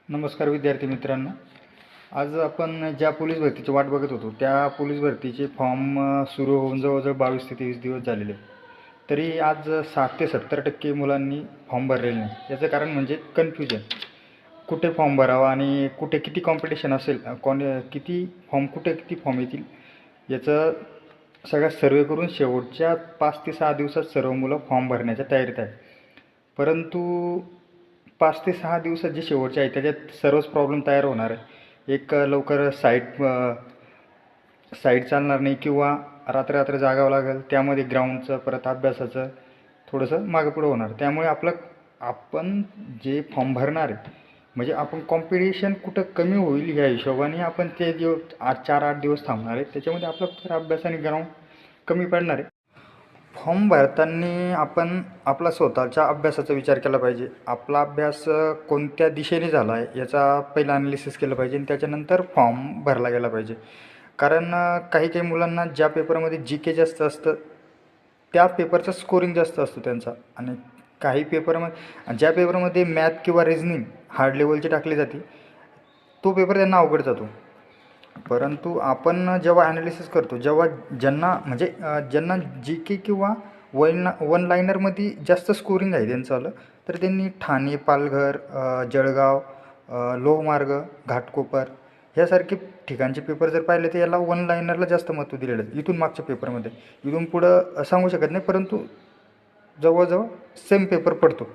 नमस्कार विद्यार्थी मित्रांनो. आज आपण ज्या पोलीस भरतीची वाट बघत होतो त्या पोलीस भरतीचे फॉर्म सुरू होऊन जवळजवळ 22 ते 23 दिवस झालेले. तरी आज 60 ते 70% मुलांनी फॉर्म भरलेले नाही. याचं कारण म्हणजे कन्फ्युजन. कुठे फॉर्म भरावा आणि कुठे किती कॉम्पिटिशन असेल, किती फॉर्म येतील याचं सगळा सर्वे करून शेवटच्या 5 ते 6 दिवसात सर्व मुलं फॉर्म भरण्याच्या तयारीत आहे. परंतु 5 ते 6 दिवसात जे शेवटचे आहे त्याच्यात सर्वच प्रॉब्लेम तयार होणार आहे. एक लवकर साईट चालणार नाही किंवा रात्र जागावं लागेल. त्यामध्ये ग्राउंडचं परत अभ्यासाचं थोडंसं मागं पुढं होणार. त्यामुळे आपण जे फॉर्म भरणार आहे म्हणजे आपण कॉम्पिटिशन कुठं कमी होईल ह्या हिशोबाने आपण ते 4-8 दिवस थांबणार आहे. त्याच्यामध्ये आपला अभ्यास आणि ग्राउंड कमी पडणार आहे. फॉर्म भरताना आपण आपला स्वतःच्या अभ्यासाचा विचार केला पाहिजे. आपला अभ्यास कोणत्या दिशेने झाला आहे याचा पहिला ॲनालिसिस केलं पाहिजे आणि त्याच्यानंतर फॉर्म भरला गेला पाहिजे. कारण काही मुलांना ज्या पेपरमध्ये GK जास्त असतं त्या पेपरचा स्कोरिंग जास्त असतो त्यांचा, आणि काही ज्या पेपरमध्ये मॅथ किंवा रिझनिंग हार्ड लेवलची टाकली जाते तो पेपर त्यांना अवघड जातो. परंतु आपण जेव्हा ॲनालिसिस करतो, ज्यांना GK किंवा वन लायनरमध्ये जास्त स्कोरिंग आहे त्यांचं तर त्यांनी ठाणे, पालघर, जळगाव, लोहमार्ग, घाटकोपर ह्यासारखे ठिकाणचे पेपर जर पाहिले तर याला वन लायनरला जास्त महत्त्व दिलेलं आहे. इथून मागच्या पेपरमध्ये इथून पुढं सांगू शकत नाही, परंतु जवळजवळ सेम पेपर पडतो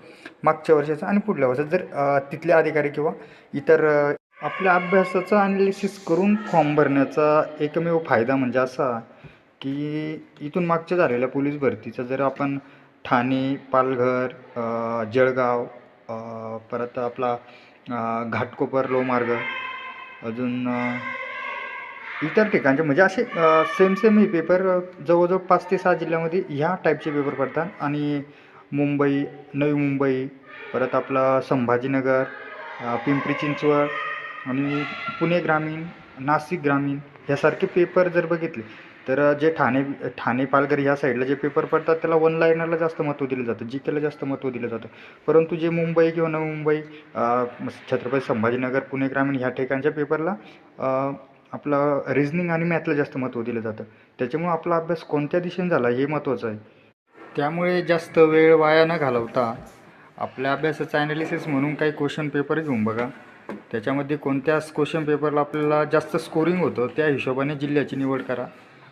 मागच्या वर्षाचा आणि पुढल्या वर्षात. जर तिथले अधिकारी किंवा इतर आपल्या अभ्यासाचं ॲनालिसिस करून फॉर्म भरण्याचा एकमेव फायदा म्हणजे असा की इथून मागच्या झालेल्या पोलीस भरतीचा जर आपण ठाणे, पालघर, जळगाव, परत आपला घाटकोपर, लोहमार्ग, अजून इतर ठिकाणचे म्हणजे असे सेम हे पेपर जवळजवळ 5 ते 6 जिल्ह्यामध्ये ह्या टाईपचे पेपर पडतात. आणि मुंबई, नवी मुंबई, परत आपला संभाजीनगर, पिंपरी चिंचवड आणि पुणे ग्रामीण, नाशिक ग्रामीण ह्यासारखे पेपर जर बघितले तर जे ठाणे पालघर ह्या साईडला जे पेपर पडतात त्याला वन लायनरला जास्त महत्त्व दिलं जातं, GKला जास्त महत्त्व दिलं जातं. परंतु जे मुंबई किंवा नवी मुंबई, छत्रपती संभाजीनगर, पुणे ग्रामीण ह्या ठिकाणच्या पेपरला आपलं रिझनिंग आणि मॅथला जास्त महत्त्व दिलं जातं. त्याच्यामुळे आपला अभ्यास कोणत्या दिशेने झाला हे महत्त्वाचं आहे. त्यामुळे जास्त वेळ वाया न घालवता आपल्या अभ्यासाचं ॲनालिसिस म्हणून काही क्वेश्चन पेपर घेऊन बघा. त्याच्यामध्ये कोणत्या क्वेश्चन पेपरला आपल्याला जास्त स्कोरिंग होतं त्या हिशोबाने जिल्ह्याची निवड करा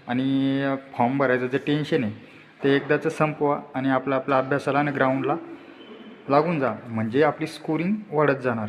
आणि फॉर्म भरायचं जे टेन्शन आहे ते एकदाचं संपवा आणि आपल्या अभ्यासाला आणि ग्राउंडला लागून जा, म्हणजे आपली स्कोरिंग वाढत जाणार.